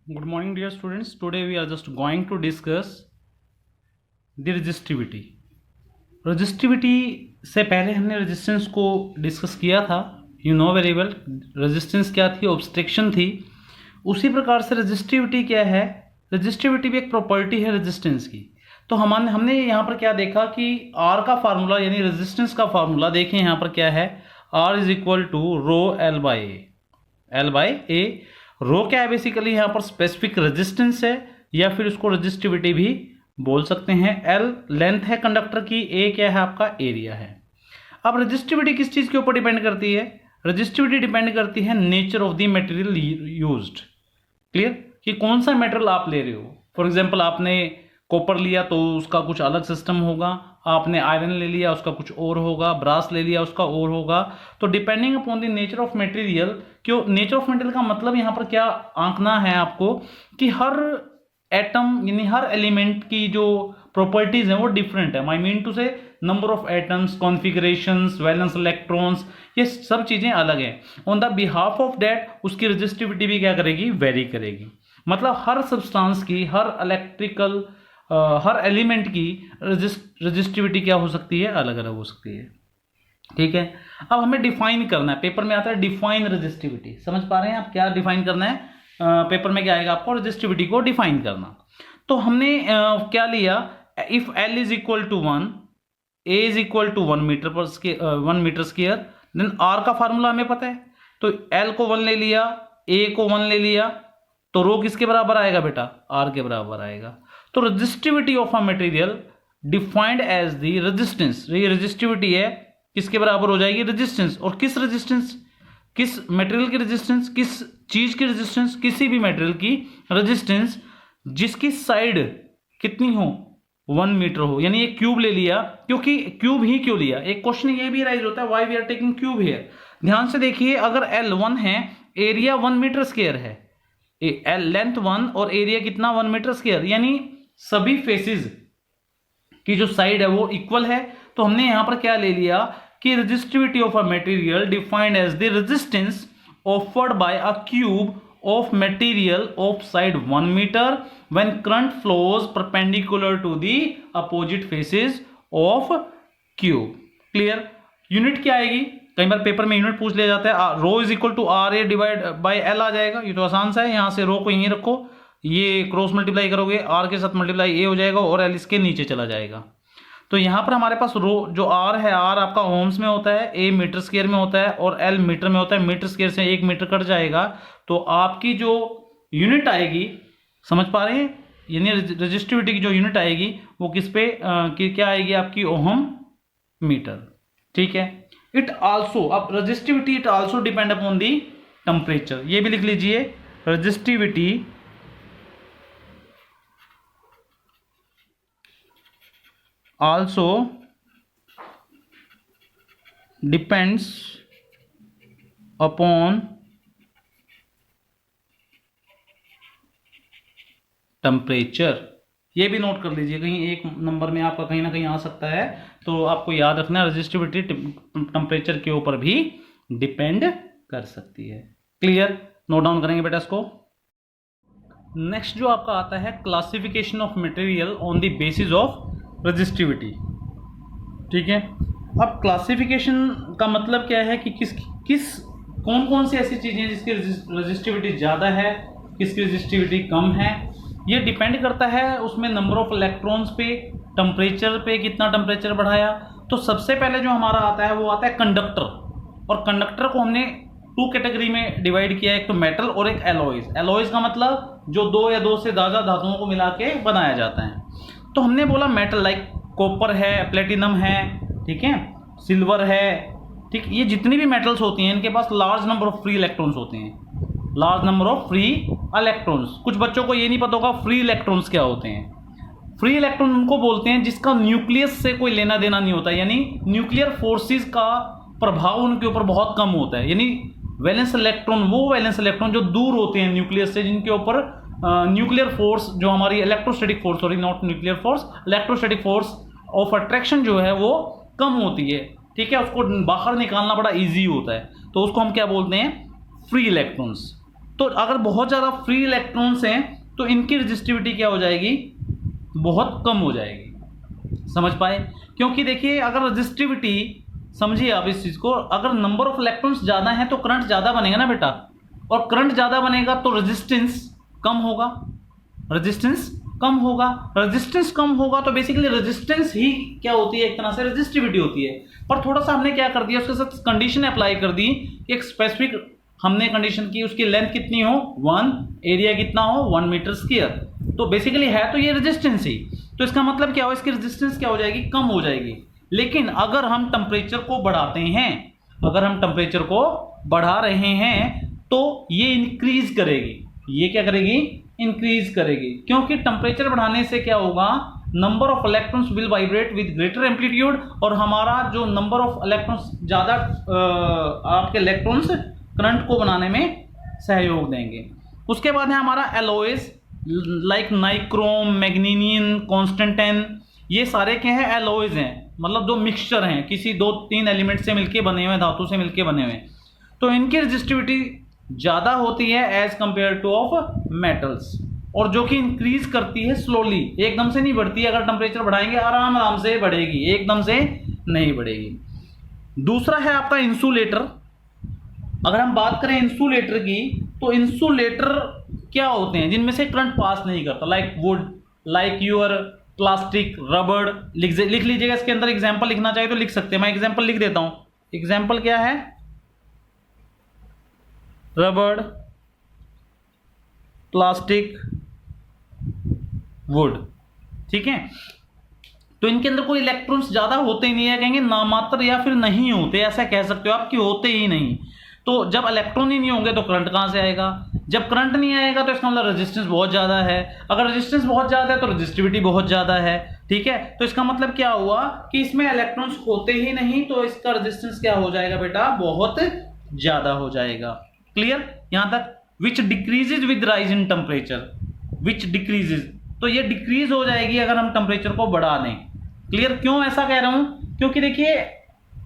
Good morning, dear students. Today we are just going to discuss the resistivity. Resistivity से पहले हमने resistance को discuss किया था. You know very well resistance क्या थी, ऑब्स्ट्रक्शन थी. उसी प्रकार से रेजिस्टिविटी क्या है, रेजिस्टिविटी भी एक प्रॉपर्टी है रेजिस्टेंस की. तो हमने यहाँ पर क्या देखा कि R का फार्मूला यानी रेजिस्टेंस का फार्मूला देखें यहाँ पर क्या है, R is equal to rho L by A. Rho क्या है, बेसिकली यहाँ पर स्पेसिफिक रेजिस्टेंस है या फिर उसको रेजिस्टिविटी भी बोल सकते हैं. एल लेंथ है कंडक्टर की, ए क्या है आपका एरिया है. अब रेजिस्टिविटी किस चीज़ के ऊपर डिपेंड करती है, रेजिस्टिविटी डिपेंड करती है nature of the material used. Clear, कि कौन सा मटेरियल आप ले रहे हो. फॉर एग्जांपल आपने कॉपर लिया तो उसका कुछ अलग सिस्टम होगा, आपने आयरन ले लिया उसका कुछ और होगा, ब्रास ले लिया उसका और होगा. तो depending upon the nature of material, क्यों नेचर ऑफ मटेरियल का मतलब यहाँ पर क्या आंकना है आपको कि हर एटम यानी हर एलिमेंट की जो प्रॉपर्टीज हैं वो डिफरेंट है. आई मीन टू से number of atoms, configurations, valence electrons, ये सब चीजें अलग हैं. On the behalf of that उसकी रेजिस्टिविटी भी क्या करेगी, वेरी करेगी. मतलब हर सब्सटेंस की, हर इलेक्ट्रिकल हर एलिमेंट की रेजिस्टिविटी क्या हो सकती है, अलग अलग हो सकती है. ठीक है, अब हमें डिफाइन करना है. पेपर में आता है डिफाइन रेजिस्टिविटी. समझ पा रहे हैं आप क्या डिफाइन करना है. पेपर में क्या आएगा आपको, रेजिस्टिविटी को डिफाइन करना. तो हमने क्या लिया, if L is equal to 1, A is equal to 1 metre square, then R का फार्मूला हमें पता है. तो एल को 1 ले लिया, ए को 1 ले लिया, तो रो किसके बराबर आएगा बेटा, आर के बराबर आएगा. तो resistivity of a material defined as the resistance, ये रेजिस्टिविटी है किसके बराबर हो जाएगी, रेजिस्टेंस. और किस रेजिस्टेंस, किस मटेरियल की रेजिस्टेंस, किस चीज की रेजिस्टेंस, किसी भी मटेरियल की रेजिस्टेंस जिसकी साइड कितनी हो, 1 मीटर हो. यानी एक क्यूब ले लिया, क्योंकि क्यूब ही क्यों लिया, एक क्वेश्चन ये भी राइज होता है, why we are taking cube here. ध्यान से देखिए, अगर एल 1 है, एरिया 1 मीटर स्क्वायर है, एल लेंथ 1 और एरिया कितना 1 मीटर स्क्वायर, यानी सभी फेसेस की जो साइड है वो इक्वल है. तो हमने यहां पर क्या ले लिया कि resistivity of a material defined as the resistance offered by a cube of material of side 1 metre when current flows perpendicular to the opposite faces of cube. Clear, unit क्या आएगी, कई बार पेपर में यूनिट पूछ लिया जाता है. Rho is equal to R A divide by L आ जाएगा. ये तो आसान सा है, यहां से रो को यहीं रखो, ये क्रॉस मल्टीप्लाई करोगे, आर के साथ मल्टीप्लाई ए हो जाएगा और एल इसके नीचे चला जाएगा. तो यहां पर हमारे पास रो जो आर है, आर आपका ओम्स में होता है, ए मीटर स्क्वायर में होता है और एल मीटर में होता है. मीटर स्क्वायर से 1 मीटर कट जाएगा, तो आपकी जो यूनिट आएगी, समझ पा रहे हैं, यानी रेजिस्टिविटी की जो यूनिट आएगी वो किस पे क्या आएगी आपकी, ओहम मीटर. ठीक है. इट आल्सो, अब resistivity it also depend upon the temperature. ये भी लिख लीजिए, resistivity also depends upon temperature. ये भी नोट कर लीजिए, कहीं एक नंबर में आपका कहीं ना कहीं आ सकता है, तो आपको याद रखना रेजिस्टिविटी टेम्परेचर के ऊपर भी डिपेंड कर सकती है. क्लियर, नोट डाउन करेंगे बेटा इसको. नेक्स्ट जो आपका आता है classification of material on the basis of resistivity. ठीक है, अब क्लासिफिकेशन का मतलब क्या है कि किस कौन कौन सी ऐसी चीजें जिसकी रेजिस्टिविटी ज्यादा है, किसकी रेजिस्टिविटी कम है. ये डिपेंड करता है उसमें नंबर ऑफ इलेक्ट्रॉन्स पे, टेम्परेचर पे, कितना टेम्परेचर बढ़ाया. तो सबसे पहले जो हमारा आता है वो आता है कंडक्टर. और कंडक्टर को हमने 2 कैटेगरी में डिवाइड किया है, एक तो मेटल और एक एलॉयज. एलॉयज का मतलब जो 2 या 2 से ज़्यादा धातुओं को मिला के बनाया जाता है. तो हमने बोला मेटल लाइक कॉपर है, प्लेटिनम है, ठीक है, सिल्वर है. ठीक, ये जितनी भी मेटल्स होती हैं इनके पास large number of free electrons होते हैं, large number of free electrons. कुछ बच्चों को ये नहीं पता होगा फ्री इलेक्ट्रॉन्स क्या होते हैं. फ्री इलेक्ट्रॉन उनको बोलते हैं जिसका न्यूक्लियस से कोई लेना देना नहीं होता, यानी न्यूक्लियर फोर्सेस का प्रभाव उनके ऊपर बहुत कम होता है. यानी वैलेंस इलेक्ट्रॉन, वो वैलेंस इलेक्ट्रॉन जो दूर होते हैं न्यूक्लियस से, जिनके ऊपर न्यूक्लियर फोर्स जो हमारी electrostatic force, sorry not nuclear force, electrostatic force of attraction जो है वो कम होती है. ठीक है, उसको बाहर निकालना बड़ा इजी होता है, तो उसको हम क्या बोलते हैं, फ्री इलेक्ट्रॉन्स. तो अगर बहुत ज़्यादा फ्री इलेक्ट्रॉन्स हैं तो इनकी रजिस्टिविटी क्या हो जाएगी, बहुत कम हो जाएगी। समझ पाए? क्योंकि देखिए अगर रजिस्टिविटी, समझिए आप इस चीज़ को, अगर नंबर ऑफ इलेक्ट्रॉन्स ज़्यादा हैं तो करंट ज़्यादा बनेगा ना बेटा, और करंट ज़्यादा बनेगा तो रेजिस्टेंस कम होगा, रेजिस्टेंस कम होगा, रेजिस्टेंस कम होगा तो बेसिकली रेजिस्टेंस ही क्या होती है, एक तरह से रेजिस्टिविटी होती है। पर थोड़ा सा हमने क्या कर दिया, उसके साथ कंडीशन अप्लाई कर दी, एक स्पेसिफिक हमने कंडीशन की, उसकी लेंथ कितनी हो 1, एरिया कितना हो 1 मीटर स्क्वायर, तो बेसिकली है तो ये रेजिस्टेंस ही, तो इसका मतलब क्या हो, इसकी रेजिस्टेंस क्या हो जाएगी, कम हो जाएगी। लेकिन अगर हम टेम्परेचर को बढ़ाते हैं, अगर हम टेम्परेचर को बढ़ा रहे हैं तो ये इंक्रीज करेगी, ये क्या करेगी, इंक्रीज करेगी, क्योंकि टेम्परेचर बढ़ाने से क्या होगा, number of electrons will vibrate with greater amplitude, और हमारा जो नंबर ऑफ इलेक्ट्रॉन्स ज़्यादा आपके इलेक्ट्रॉन्स करंट को बनाने में सहयोग देंगे। उसके बाद है हमारा एलॉयज, लाइक नाइक्रोम, मैग्नीनियम, कॉन्स्टेंटाइन, ये सारे क्या हैं, एलॉयज हैं, मतलब जो मिक्सचर हैं, किसी 2-3 एलिमेंट से मिलके बने हुए, धातु से मिलके बने हुए, तो इनकी रेजिस्टिविटी ज़्यादा होती है as compare to of metals, और जो कि इंक्रीज करती है स्लोली, एकदम से नहीं बढ़ती, अगर टेम्परेचर बढ़ाएंगे आराम आराम से बढ़ेगी, एकदम से नहीं बढ़ेगी। दूसरा है आपका इंसुलेटर। अगर हम बात करें इंसुलेटर की, तो इंसुलेटर क्या होते हैं, जिनमें से करंट पास नहीं करता, like wood, like your plastic, रबड़, लिख लीजिएगा, इसके अंदर एग्जाम्पल लिखना चाहिए तो लिख सकते हैं, मैं एग्जाम्पल लिख देता हूं। एग्जाम्पल क्या है, रबड़, प्लास्टिक, वुड, ठीक है। तो इनके अंदर कोई इलेक्ट्रॉन्स ज्यादा होते ही नहीं है, कहेंगे नामात्र या फिर नहीं होते, ऐसा कह सकते हो आप कि होते ही नहीं। तो जब इलेक्ट्रॉन ही नहीं होंगे तो करंट कहां से आएगा, जब करंट नहीं आएगा तो इसका मतलब रेजिस्टेंस बहुत ज्यादा है, अगर रेजिस्टेंस बहुत ज्यादा है तो रेजिस्टिविटी बहुत ज्यादा है, ठीक है। तो इसका मतलब क्या हुआ कि इसमें इलेक्ट्रॉन्स होते ही नहीं, तो इसका रेजिस्टेंस क्या हो जाएगा बेटा, बहुत ज्यादा हो जाएगा। क्लियर यहां तक? विच decreases with rise in temperature, which decreases, तो ये डिक्रीज हो जाएगी अगर हम टेम्परेचर को बढ़ा दें। क्लियर? क्यों ऐसा कह रहा हूं, क्योंकि देखिए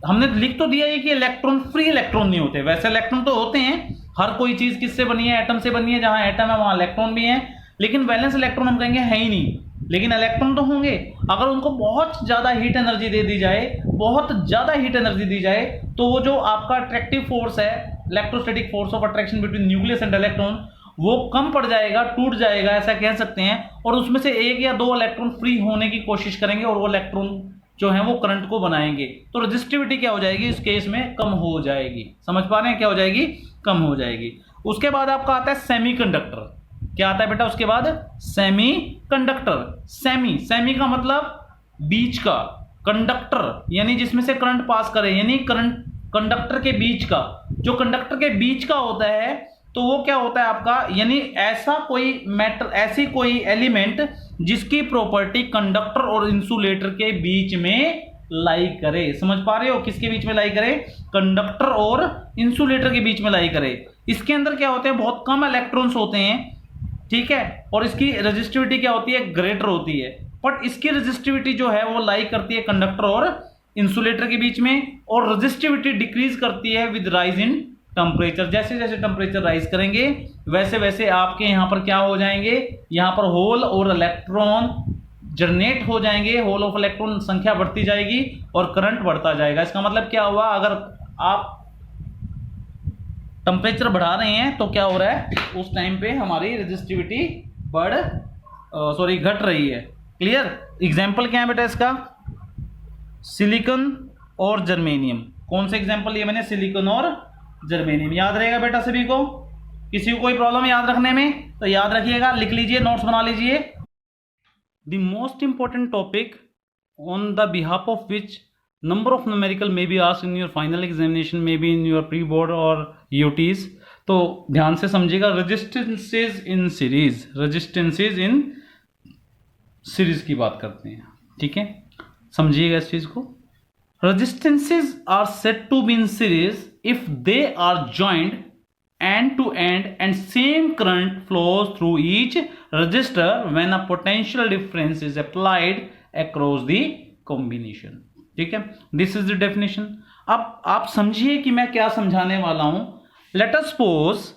हमने लिख तो दिया है कि इलेक्ट्रॉन फ्री इलेक्ट्रॉन नहीं होते, वैसे इलेक्ट्रॉन तो होते हैं, हर कोई चीज किससे बनी है, एटम से बनी है, जहां एटम है वहां इलेक्ट्रॉन भी है, लेकिन वैलेंस इलेक्ट्रॉन हम कहेंगे है ही नहीं, लेकिन इलेक्ट्रॉन तो होंगे। अगर उनको बहुत ज्यादा हीट एनर्जी दे दी जाए, बहुत ज्यादा हीट एनर्जी दी जाए, तो वो जो आपका अट्रैक्टिव फोर्स है, electrostatic force of attraction between nucleus and electron, वो कम पड़ जाएगा, टूट जाएगा, ऐसा कह सकते हैं, और उसमें से 1 या 2 इलेक्ट्रॉन फ्री होने की कोशिश करेंगे, और वो इलेक्ट्रॉन जो है वो करंट को बनाएंगे, तो रेजिस्टिविटी क्या हो जाएगी इस केस में, कम हो जाएगी। समझ पा रहे हैं, क्या हो जाएगी, कम हो जाएगी। उसके बाद आपका आता है सेमीकंडक्टर। क्या आता है बेटा उसके बाद, सेमीकंडक्टर। सेमी का मतलब बीच का, कंडक्टर यानी जिसमें से करंट पास करे, यानी करंट कंडक्टर के बीच का, जो कंडक्टर के बीच का होता है, तो वो क्या होता है आपका, यानी ऐसा कोई मैटर, ऐसी कोई एलिमेंट जिसकी प्रॉपर्टी कंडक्टर और इंसुलेटर के बीच में लाई करे। समझ पा रहे हो, किसके बीच में लाई करे, कंडक्टर और इंसुलेटर के बीच में लाई करे। इसके अंदर क्या होते हैं, बहुत कम इलेक्ट्रॉन्स होते हैं, ठीक है, और इसकी रेजिस्टिविटी क्या होती है, ग्रेटर होती है, बट इसकी रेजिस्टिविटी जो है वो लाई करती है कंडक्टर और इंसुलेटर के बीच में, और रेजिस्टिविटी डिक्रीज करती है विद राइज इन टेम्परेचर। जैसे जैसे टेम्परेचर राइज करेंगे वैसे वैसे आपके यहाँ पर क्या हो जाएंगे, यहाँ पर होल और इलेक्ट्रॉन जनरेट हो जाएंगे, होल ऑफ इलेक्ट्रॉन संख्या बढ़ती जाएगी और करंट बढ़ता जाएगा। इसका मतलब क्या हुआ, अगर आप टेम्परेचर बढ़ा रहे हैं तो क्या हो रहा है, उस टाइम पे हमारी रेजिस्टिविटी घट रही है। क्लियर? एग्जाम्पल क्या है बेटा इसका, सिलिकॉन और जर्मेनियम। कौन से एग्जाम्पल लिए मैंने, सिलिकॉन और जर्मेनियम। याद रहेगा बेटा सभी को, किसी को कोई प्रॉब्लम याद रखने में तो याद रखिएगा, लिख लीजिए, नोट्स बना लीजिए। The most important topic on the behalf of which number of numerical may be asked in your final examination, may be in your pre board और यूटीज। तो ध्यान से समझिएगा, resistances in series, resistances in series की बात करते हैं, ठीक है, समझिएगा इस चीज को। Resistances are said to be in series if they are joined end to end and same current flows through each resistor when a potential difference is applied across the combination. ठीक है, this is the definition. अब आप समझिए कि मैं क्या समझाने वाला हूं। Let us suppose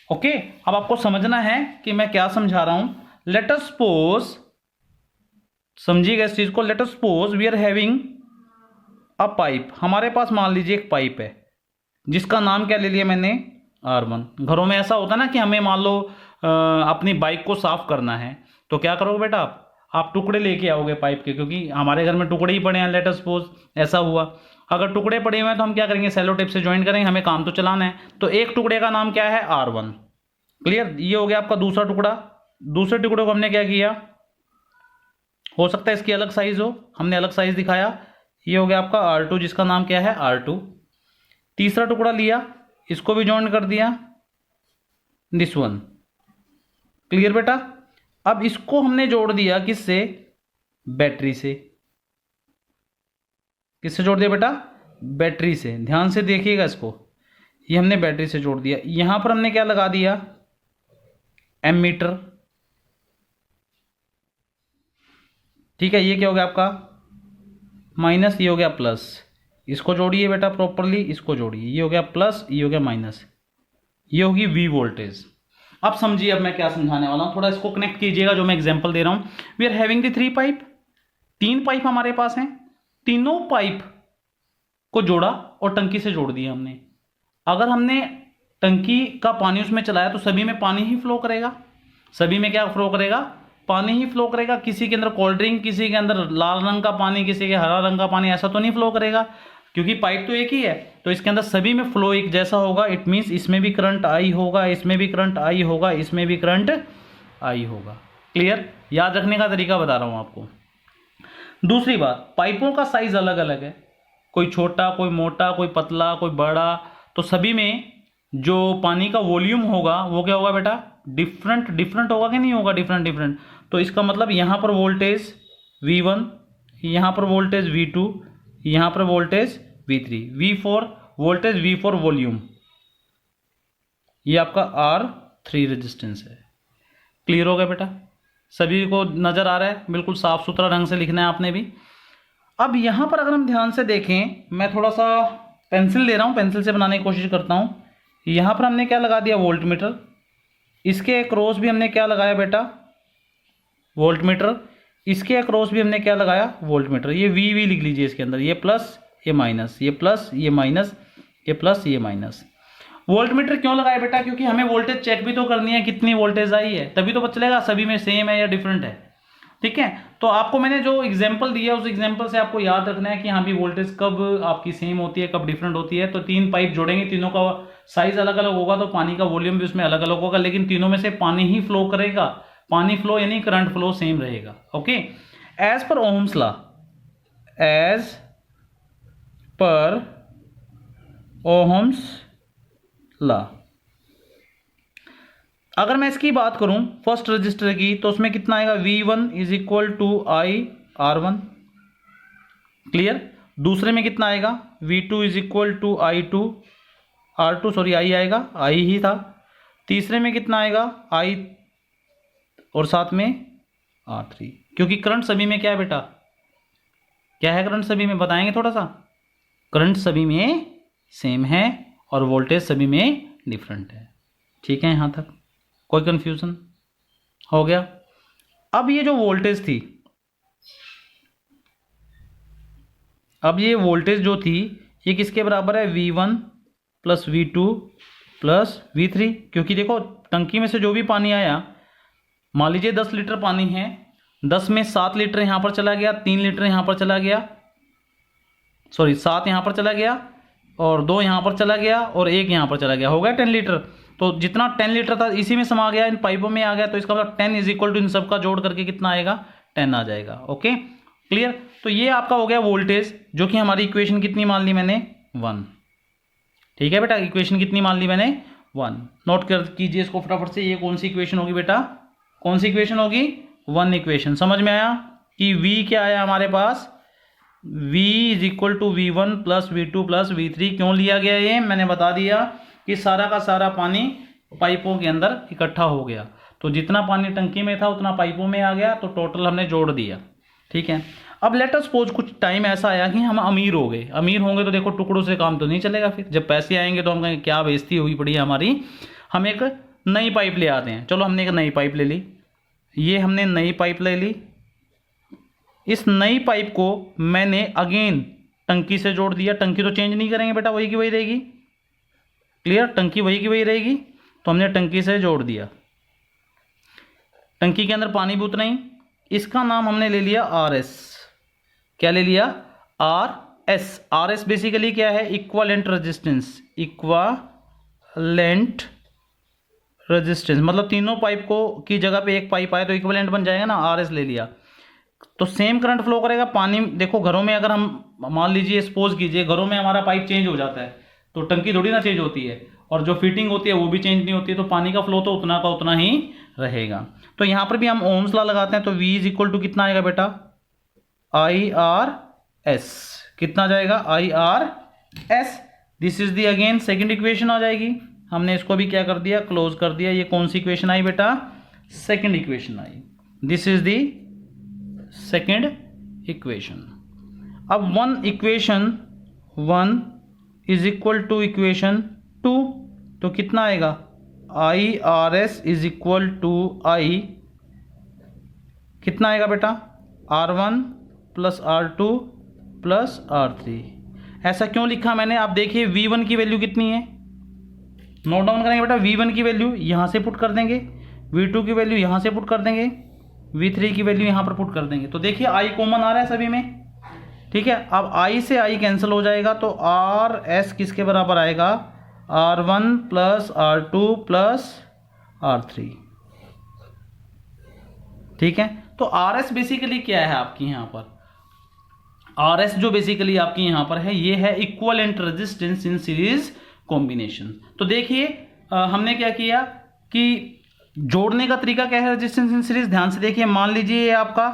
ओके, अब आपको समझना है कि मैं क्या समझा रहा हूं। लेट अस सपोज, समझिएगा इस चीज को, let us suppose we are having a pipe. हमारे पास मान लीजिए एक पाइप है जिसका नाम क्या ले लिया मैंने, R1। घरों में ऐसा होता है ना कि हमें मान लो अपनी बाइक को साफ करना है, तो क्या करोगे बेटा, आप टुकड़े लेके आओगे पाइप के, क्योंकि हमारे घर में टुकड़े ही पड़े हैं। लेट अस सपोज ऐसा हुआ, अगर टुकड़े पड़े हुए हैं तो हम क्या करेंगे, सेलो टेप से ज्वाइन करेंगे, हमें काम तो चलाना है। तो एक टुकड़े का नाम क्या है, R1। क्लियर, ये हो गया आपका दूसरा टुकड़ा। दूसरे टुकड़े को हमने क्या किया, हो सकता है इसकी अलग साइज हो, हमने अलग साइज दिखाया। ये हो गया आपका R2 जिसका नाम क्या है, R2। तीसरा टुकड़ा लिया, इसको भी ज्वाइन कर दिया, दिस वन। क्लियर बेटा, अब इसको हमने जोड़ दिया किससे, बैटरी से। किससे जोड़ दिया बेटा, बैटरी से। ध्यान से देखिएगा इसको, ये हमने बैटरी से जोड़ दिया। यहां पर हमने क्या लगा दिया, एमीटर। ठीक है, ये क्या हो गया आपका माइनस, ये हो गया प्लस। इसको जोड़िए बेटा प्रॉपरली, इसको जोड़िए, ये हो गया प्लस, ये हो गया माइनस, ये होगी V वोल्टेज। अब समझिए अब मैं क्या समझाने वाला हूं, थोड़ा इसको कनेक्ट कीजिएगा जो मैं एग्जांपल दे रहा हूं। We are having the 3 pipe, 3 pipe हमारे पास हैं। तीनों पाइप को जोड़ा और टंकी से जोड़ दिया हमने। अगर हमने टंकी का पानी उसमें चलाया तो सभी में पानी ही फ्लो करेगा। सभी में क्या फ्लो करेगा, पानी ही फ्लो करेगा। किसी के अंदर कोल्ड ड्रिंक, किसी के अंदर लाल रंग का पानी, किसी के हरा रंग का पानी, ऐसा तो नहीं फ्लो करेगा, क्योंकि पाइप तो एक ही है। तो इसके अंदर सभी में फ्लो एक जैसा होगा। इट मीन्स इसमें भी करंट आई होगा, इसमें भी करंट आई होगा, इसमें भी करंट आई होगा। क्लियर, याद रखने का तरीका बता रहा हूं आपको। दूसरी बात, पाइपों का साइज अलग अलग है, कोई छोटा, कोई मोटा, कोई पतला, कोई बड़ा। तो सभी में जो पानी का वॉल्यूम होगा वो क्या होगा बेटा, डिफरेंट डिफरेंट होगा कि नहीं होगा, डिफरेंट डिफरेंट। तो इसका मतलब यहां पर वोल्टेज V1, यहां पर वोल्टेज V2, यहां पर voltage V3, V4 voltage, V4 volume. ये आपका R3 रेजिस्टेंस है। क्लियर हो गया बेटा, सभी को नजर आ रहा है, बिल्कुल साफ सुथरा ढंग से लिखना है आपने भी। अब यहां पर अगर हम ध्यान से देखें, मैं थोड़ा सा पेंसिल ले रहा हूं, पेंसिल से बनाने की कोशिश करता हूं। यहां पर हमने क्या लगा दिया, वोल्ट मीटर। इसके अक्रॉस भी हमने क्या लगाया बेटा, वोल्ट मीटर। इसके अक्रॉस भी हमने क्या लगाया, वोल्ट मीटर। ये V लिख लीजिए इसके अंदर, ये प्लस, ये माइनस, ये प्लस, ये माइनस, ये प्लस, ये माइनस। वोल्ट मीटर क्यों लगाया बेटा, क्योंकि हमें वोल्टेज चेक भी तो करनी है, कितनी वोल्टेज आई है, तभी तो पता चलेगा सभी में सेम है या डिफरेंट है। ठीक है, तो आपको मैंने जो एग्जांपल दिया उस एग्जांपल से आपको याद रखना है कि हाँ भी वोल्टेज कब आपकी सेम होती है, कब डिफरेंट होती है। तो 3 पाइप जोड़ेंगे, तीनों का साइज अलग अलग होगा, तो पानी का वॉल्यूम भी उसमें अलग अलग होगा, लेकिन तीनों में से पानी ही फ्लो करेगा। पानी फ्लो यानी करंट फ्लो सेम रहेगा। Okay, as per Ohm's law, as per Ohm's law, अगर मैं इसकी बात करूं फर्स्ट रजिस्टर की, तो उसमें कितना आएगा, V1 is equal to I R1। Clear, दूसरे में कितना आएगा, V2 is equal to I2 R2, sorry I आएगा, I ही था। तीसरे में कितना आएगा, I और साथ में R3, क्योंकि करंट सभी में क्या है बेटा, क्या है करंट सभी में, बताएंगे थोड़ा सा। करंट सभी में सेम है और वोल्टेज सभी में डिफरेंट है। ठीक है, यहां तक कोई कंफ्यूजन हो गया। अब ये जो वोल्टेज थी, अब ये वोल्टेज जो थी ये किसके बराबर है, V1 plus V2 plus V3। क्योंकि देखो टंकी में से जो भी पानी आया, मान लीजिए 10 लीटर पानी है, 10 में 7 लीटर यहां पर चला गया, 3 लीटर यहां पर चला गया, सॉरी 7 यहां पर चला गया और 2 यहां पर चला गया और 1 यहां पर चला गया, हो गया 10 लीटर। तो जितना 10 लीटर था इसी में समा गया, इन पाइपों में आ गया, तो इसका मतलब 10 इज इक्वल टू इन सब का जोड़ करके कितना आएगा, 10 आ जाएगा। ओके क्लियर, तो ये आपका हो गया वोल्टेज, जो कि हमारी इक्वेशन कितनी मान ली मैंने, 1। ठीक है बेटा, इक्वेशन कितनी मान ली मैंने, 1। नोट कर कीजिए इसको फटाफट से, ये कौन सी इक्वेशन होगी बेटा, कौन सी इक्वेशन होगी, 1 इक्वेशन। समझ में आया कि V क्या आया हमारे पास, V is equal to V1 plus V2 plus V3। क्यों लिया गया ये, मैंने बता दिया कि सारा का सारा पानी पाइपों के अंदर इकट्ठा हो गया, तो जितना पानी टंकी में था उतना पाइपों में आ गया, तो टोटल हमने जोड़ दिया। ठीक है, अब लेट अस सपोज कुछ टाइम ऐसा आया कि हम अमीर हो गए। अमीर होंगे तो देखो टुकड़ों से काम तो नहीं चलेगा, फिर जब पैसे आएंगे तो हम कहेंगे क्या बेइज्जती हुई पड़ी है हमारी, हम एक नई पाइप ले आते हैं। चलो हमने एक नई पाइप ले ली, ये हमने नई पाइप ले ली। इस नई पाइप को मैंने अगेन टंकी से जोड़ दिया। टंकी तो चेंज नहीं करेंगे बेटा, वही की वही रहेगी। क्लियर, टंकी वही की वही रहेगी। तो हमने टंकी से जोड़ दिया। टंकी के अंदर पानी भी उतना ही। इसका नाम हमने ले लिया आर एस। क्या ले लिया? R S. R S basically क्या है? Equivalent resistance. इक्वालेंट रेजिस्टेंस मतलब तीनों पाइप को की जगह पे एक पाइप आए तो इक्विवेलेंट बन जाएगा ना। आर एस ले लिया तो सेम करंट फ्लो करेगा। पानी देखो, घरों में अगर हम मान लीजिए सपोज कीजिए घरों में हमारा पाइप चेंज हो जाता है तो टंकी थोड़ी ना चेंज होती है, और जो फिटिंग होती है वो भी चेंज नहीं होती है, तो पानी का फ्लो तो उतना का उतना ही रहेगा। तो यहां पर भी हम ओम्स लॉ लगाते हैं। तो V इज इक्वल टू कितना आएगा बेटा? I R S. कितना जाएगा? I R S. This is the again second equation आ जाएगी। हमने इसको भी क्या कर दिया? क्लोज कर दिया। ये कौन सी इक्वेशन आई बेटा? सेकेंड इक्वेशन आई। This is the second equation. अब one equation 1 is equal to equation 2, तो कितना आएगा? I R S is equal to I, कितना आएगा बेटा? R1 plus R2 plus R3। ऐसा क्यों लिखा मैंने? आप देखिए V1 की वैल्यू कितनी है, नोट डाउन करेंगे बेटा। V1 की वैल्यू यहाँ से पुट कर देंगे, V2 की वैल्यू यहाँ से पुट कर देंगे, V3 की वैल्यू यहाँ पर पुट कर देंगे। तो देखिए I कॉमन आ रहा है सभी में, ठीक है। अब I से I कैंसिल हो जाएगा तो आर एस किसके बराबर आएगा? R1 plus R2 plus R3, ठीक है। तो आर एस बेसिकली क्या है आपकी यहाँ पर? आर एस जो बेसिकली आपकी यहाँ पर है ये है equivalent resistance in series combination. तो देखिए हमने क्या किया कि जोड़ने का तरीका क्या है रेजिस्टेंस इन सीरीज। ध्यान से देखिए, मान लीजिए ये आपका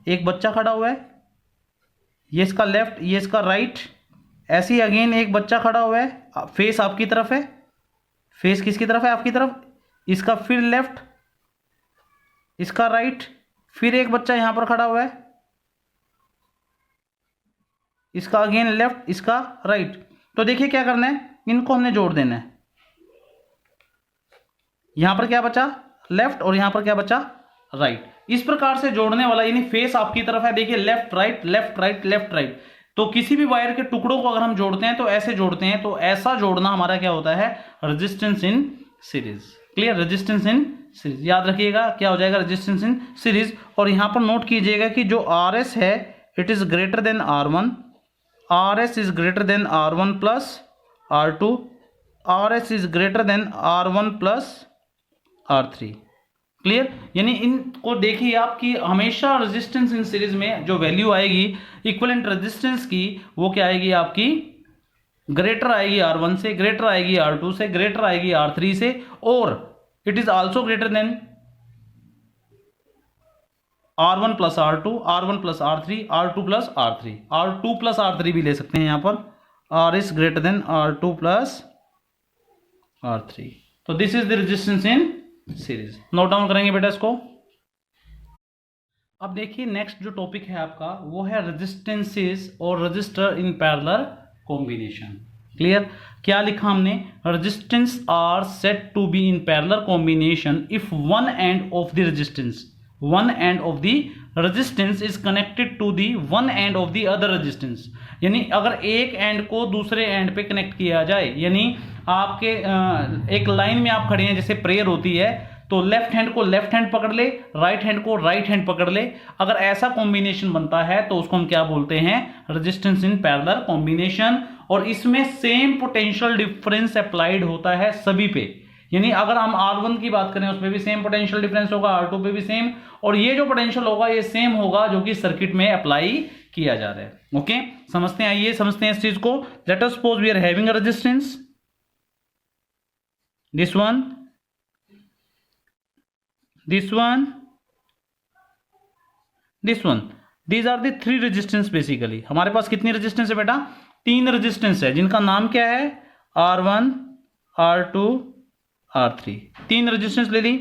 एक बच्चा खड़ा हुआ है, ये इसका लेफ्ट ये इसका राइट, ऐसे ही अगेन एक बच्चा खड़ा हुआ है, फेस आपकी तरफ है। फेस किसकी तरफ है? आपकी तरफ। इसका फिर लेफ्ट, इसका राइट, फिर एक बच्चा यहां पर खड़ा हुआ है, इसका अगेन लेफ्ट, इसका राइट। तो देखिए क्या करना है, इनको हमने जोड़ देना है। यहां पर क्या बचा? लेफ्ट, और यहां पर क्या बचा? राइट। इस प्रकार से जोड़ने वाला, यानी फेस आपकी तरफ है, देखिए left right left right left right. तो किसी भी वायर के टुकड़ों को अगर हम जोड़ते हैं तो ऐसे जोड़ते हैं, तो ऐसा जोड़ना हमारा क्या होता है? Resistance in series. Clear, resistance in series याद रखिएगा क्या हो जाएगा? Resistance in series. और यहां पर नोट कीजिएगा कि जो आर एस है it is greater than R1, are S is greater than R1 plus R2, are S is greater than R1 plus R3। Clear, यानी इनको देखिए आप कि हमेशा रेजिस्टेंस इन सीरीज में जो वैल्यू आएगी इक्विवेलेंट रेजिस्टेंस की, वो क्या आएगी आपकी? ग्रेटर आएगी R1 से, ग्रेटर आएगी R2 से, ग्रेटर आएगी R3 से, और it is also greater than R1 plus R2, R1 plus R3, R2 plus R3, R2 plus R3 भी ले सकते हैं यहां पर। R is greater than R2 plus R3। तो this is the resistance in series. Note down करेंगे बेटा इसको। अब देखिए नेक्स्ट जो टॉपिक है आपका वो है रेजिस्टेंसेस और resistor in parallel combination. Clear, क्या लिखा हमने? Resistance are set to be in parallel combination if one end of the resistance is connected to the one end of the other resistance. यानी अगर एक एंड को दूसरे and पे connect किया जाए, यानी आपके एक लाइन में आप खड़े हैं, जैसे प्रेयर होती है, तो लेफ्ट हैंड को लेफ्ट हैंड पकड़ ले, राइट हैंड को राइट हैंड पकड़ ले, अगर ऐसा कॉम्बिनेशन बनता है तो उसको हम क्या बोलते हैं? Resistance in parallel combination. और इसमें सेम पोटेंशियल डिफरेंस अप्लाइड होता है सभी पे, यानी अगर हम R1 की बात करें उसमें भी सेम पोटेंशियल डिफरेंस होगा, R2 पे भी सेम, और ये जो पोटेंशियल होगा ये सेम होगा जो कि सर्किट में अप्लाई किया जा रहा है। ओके, समझते हैं, आइए समझते हैं इस चीज को। Let us suppose we are having a resistance, this one, this one, this one, these are the three resistance basically। हमारे पास कितनी रेजिस्टेंस है बेटा? 3 रेजिस्टेंस है, जिनका नाम क्या है? R1, R2, R3। 3 रेजिस्टेंस ले ली,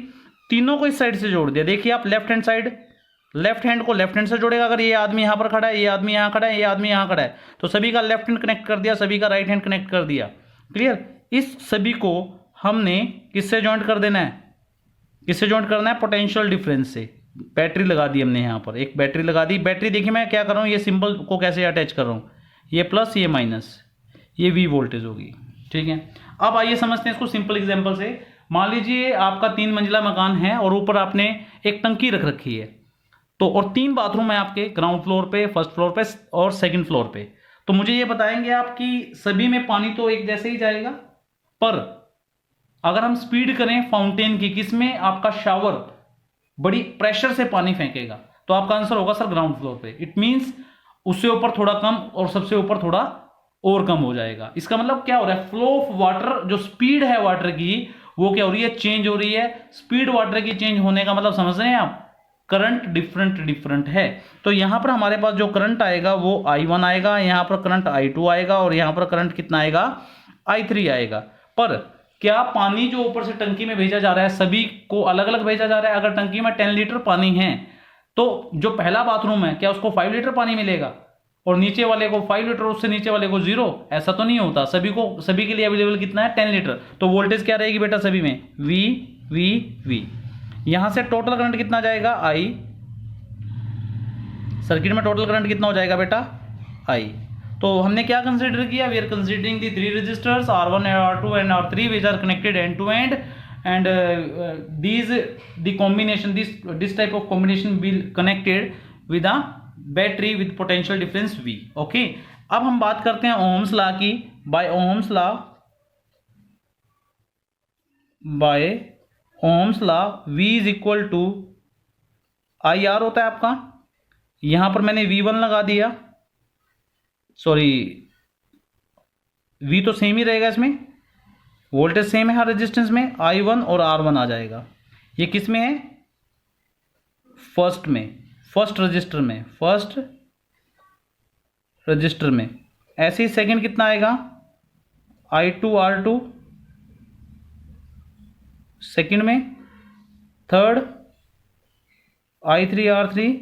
तीनों को इस साइड से जोड़ दिया। देखिए आप left hand side, left hand को लेफ्ट हैंड से जोड़ेगा। अगर ये आदमी यहां पर खड़ा है, ये आदमी यहां खड़ा है, ये आदमी यहां खड़ा है, तो सभी का लेफ्ट हैंड कनेक्ट कर दिया, सभी का राइट हैंड कनेक्ट कर दिया। क्लियर, इस सभी को हमने किससे जॉइंट कर देना है, किससे जॉइंट करना है, पोटेंशियल डिफरेंस से। बैटरी लगा दी हमने, यहाँ पर एक बैटरी लगा दी। बैटरी देखिए मैं क्या कर रहा हूँ, ये सिंबल को कैसे अटैच कर रहा हूँ, ये प्लस ये माइनस, ये V वोल्टेज होगी, ठीक है। अब आइए समझते हैं इसको सिंपल एग्जांपल से। मान लीजिए आपका 3 मंजिला मकान है और ऊपर आपने एक टंकी रख रखी है, तो और 3 बाथरूम है आपके, ग्राउंड फ्लोर पे, फर्स्ट फ्लोर पे और सेकंड फ्लोर पे। तो मुझे ये बताएंगे आप कि सभी में पानी तो एक जैसे ही जाएगा, पर अगर हम स्पीड करें फाउंटेन की, किसमें, आपका शावर बड़ी प्रेशर से पानी फेंकेगा, तो आपका आंसर होगा सर ग्राउंड फ्लोर पे। इट मींस उससे ऊपर थोड़ा कम और सबसे ऊपर थोड़ा और कम हो जाएगा। इसका मतलब क्या हो रहा है, फ्लो ऑफ वाटर, जो स्पीड है वाटर की वो क्या हो रही है, चेंज हो रही है। स्पीड वाटर की चेंज होने का मतलब समझ रहे हैं आप, करंट डिफरेंट है। तो यहां पर हमारे पास जो करंट आएगा वो I1 आएगा, यहां पर करंट I2 आएगा और यहां पर करंट कितना आएगा, I3 आएगा। पर क्या पानी जो ऊपर से टंकी में भेजा जा रहा है सभी को अलग अलग भेजा जा रहा है? अगर टंकी में 10 लीटर पानी है तो जो पहला बाथरूम है क्या उसको 5 लीटर पानी मिलेगा और नीचे वाले को 5 लीटर, उससे नीचे वाले को 0? ऐसा तो नहीं होता। सभी के लिए अवेलेबल कितना है, 10 लीटर। तो वोल्टेज क्या रहेगी बेटा सभी में, V। यहां से टोटल करंट कितना जाएगा, I। सर्किट में टोटल करंट कितना हो जाएगा बेटा, I। तो हमने क्या कंसीडर किया, we are considering the 3 resistors R1 R2 and R3 which are connected end to end, and this type of combination will connected with a battery with potential difference V। okay, अब हम बात करते हैं Ohm's law की। by Ohm's law V is equal to IR होता है आपका। यहां पर मैंने V1 लगा दिया, सॉरी V तो सेम ही रहेगा, इसमें वोल्टेज सेम है हर रेजिस्टेंस में, I1 और R1 आ जाएगा। ये किस में है, फर्स्ट में, फर्स्ट रजिस्टर में। ऐसे ही सेकंड कितना आएगा, I2 R2 सेकंड में, थर्ड I3 R3।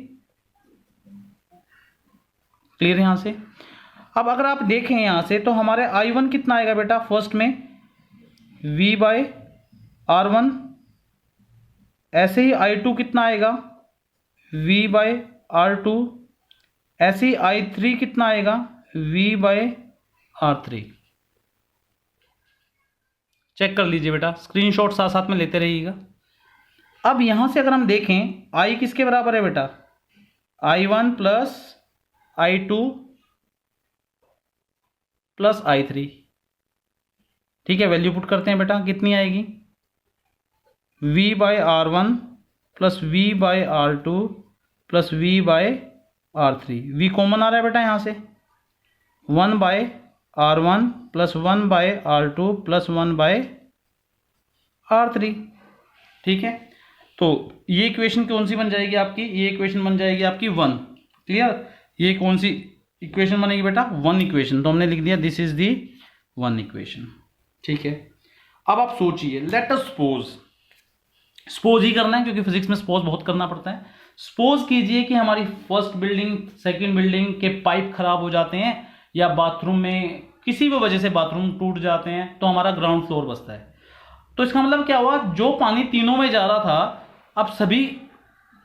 क्लियर यहां से। अब अगर आप देखें यहां से तो हमारे I1 कितना आएगा बेटा फर्स्ट में, V/R1। ऐसे ही I2 कितना आएगा, V/R2। ऐसे ही I3 कितना आएगा, V/R3। चेक कर लीजिए बेटा, स्क्रीनशॉट साथ साथ में लेते रहिएगा। अब यहां से अगर हम देखें I किसके बराबर है बेटा, I1 plus I2 plus I3। ठीक है, वैल्यू पुट करते हैं बेटा, कितनी आएगी, V/R1 plus V/R2 plus V/R3। V common आ रहा है बेटा यहाँ से, 1/R1 plus 1/R2 plus 1/R3। ठीक है, तो ये इक्वेशन कौन सी बन जाएगी आपकी, ये इक्वेशन बन जाएगी आपकी 1। क्लियर, ये कौन सी इक्वेशन बनेगी बेटा, 1 इक्वेशन। तो हमने लिख दिया दिस इज दी 1 इक्वेशन। ठीक है, अब आप सोचिए, लेट अस सपोज ही करना है क्योंकि फिजिक्स में सपोज बहुत करना पड़ता है। सपोज कीजिए कि हमारी फर्स्ट बिल्डिंग सेकंड बिल्डिंग के पाइप खराब हो जाते हैं या बाथरूम में किसी भी वजह से बाथरूम टूट जाते हैं तो हमारा ग्राउंड फ्लोर बचता है। तो इसका मतलब क्या हुआ, जो पानी तीनों में जा रहा था अब सभी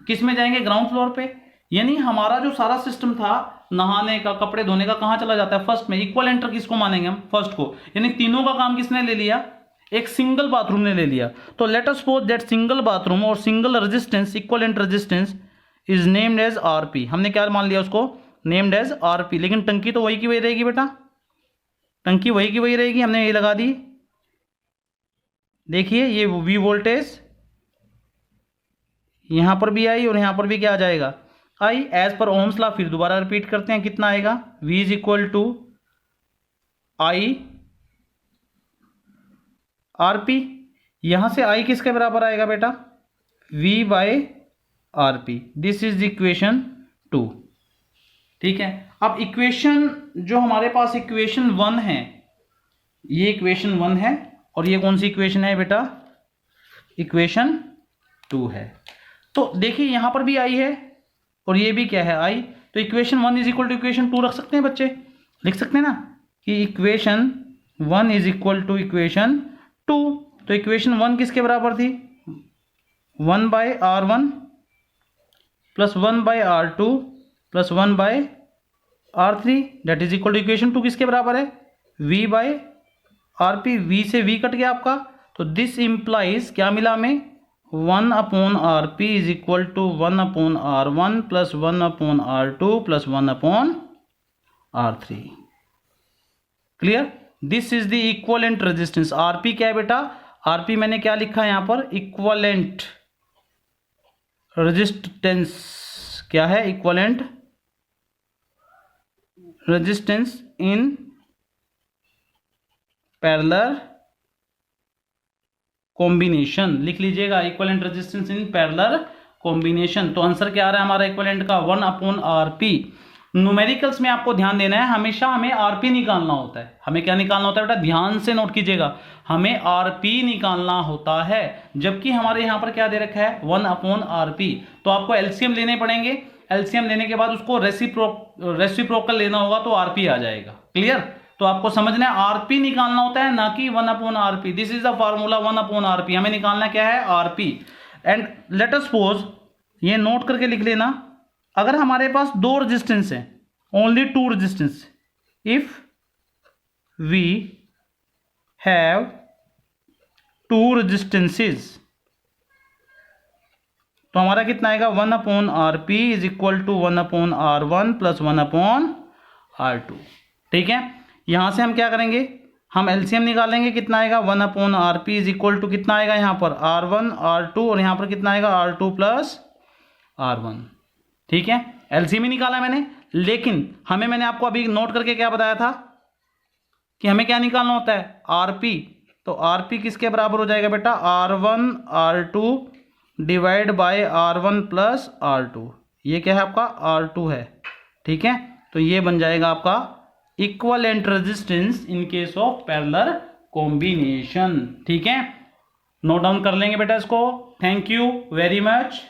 किस में जाएंगे, ग्राउंड फ्लोर पे। यानी हमारा जो सारा सिस्टम था नहाने का, कपड़े धोने का, कहां चला जाता है, फर्स्ट में। इक्वल एंटर किसको मानेंगे हम, फर्स्ट को। यानी तीनों का काम किसने ले लिया, एक सिंगल बाथरूम ने ले लिया। तो let us suppose that single बाथरूम और single resistance, equal enter resistance is named as RP. हमने क्या मान लिया उसको, नेम्ड एज आरपी। लेकिन टंकी तो वही की वही रहेगी बेटा, टंकी वही की वही रहेगी। हमने ये लगा दी, देखिए ये वी वोल्टेज यहां पर भी आई और यहां पर भी क्या आ जाएगा, I, as per Ohm's law. फिर दोबारा रिपीट करते हैं, कितना आएगा, V is equal to I RP। यहां से I किसके बराबर आएगा बेटा, V/RP। This is equation 2। ठीक है, अब इक्वेशन जो हमारे पास इक्वेशन 1 है, ये इक्वेशन 1 है और ये कौन सी इक्वेशन है बेटा, इक्वेशन 2 है। तो देखिए यहां पर भी I है और ये भी क्या है, I। तो equation 1 is equal to equation 2 रख सकते हैं बच्चे, लिख सकते हैं ना कि equation 1 is equal to equation 2। तो इक्वेशन 1 किसके बराबर थी, 1/R1 plus 1/R2 plus 1/R3 that is equal to equation 2 किसके बराबर है, V/RP। V से V कट गया आपका, तो दिस इंप्लाइज क्या मिला हमें, 1/RP is equal to 1/R1 plus 1/R2 plus 1/R3। Clear. This is the equivalent resistance. RP क्या है बेटा, आरपी मैंने क्या लिखा है यहां पर, इक्वलेंट रेजिस्टेंस। क्या है, equivalent resistance in parallel combination. लिख लीजिएगा, equivalent resistance in parallel combination. तो आंसर क्या आ रहा है हमारा इक्वलेंट का, 1/RP। न्यूमेरिकल्स में आपको ध्यान देना है, हमेशा हमें आरपी निकालना होता है। हमें क्या निकालना होता है बेटा, ध्यान से नोट कीजिएगा, हमें आरपी निकालना होता है, जबकि हमारे यहां पर क्या दे रखा है, 1/RP। तो आपको एलसीएम लेने पड़ेंगे, एलसीएम लेने के बाद उसको रेसिप्रोकल लेना होगा तो आरपी आ जाएगा। क्लियर। तो आपको समझना है आरपी निकालना होता है, ना कि 1/RP। This is the formula 1/RP। हमें निकालना क्या है, RP. And let us suppose, ये नोट करके लिख लेना, अगर हमारे पास दो रेजिस्टेंस हैं, only two resistance, if we have two resistances, तो हमारा कितना आएगा, 1/RP is equal to 1/R1 plus 1/R2। ठीक है। यहां से हम क्या करेंगे, हम एलसीएम निकालेंगे, कितना आएगा, 1/RP इज इक्वल टू कितना आएगा यहां पर, R1 R2, और यहां पर कितना आएगा, R2 प्लस R1। ठीक है, एलसीएम ही निकाला मैंने, लेकिन मैंने आपको अभी नोट करके क्या बताया था कि हमें क्या निकालना होता है, आरपी। तो आरपी किसके बराबर हो जाएगा बेटा, R1 R2 divide by R1 plus R2। ये क्या है आपका, R2 है। ठीक है, तो ये बन जाएगा आपका equivalent resistance in case of parallel combination. ठीक है, नोट डाउन कर लेंगे बेटा इसको। Thank you very much.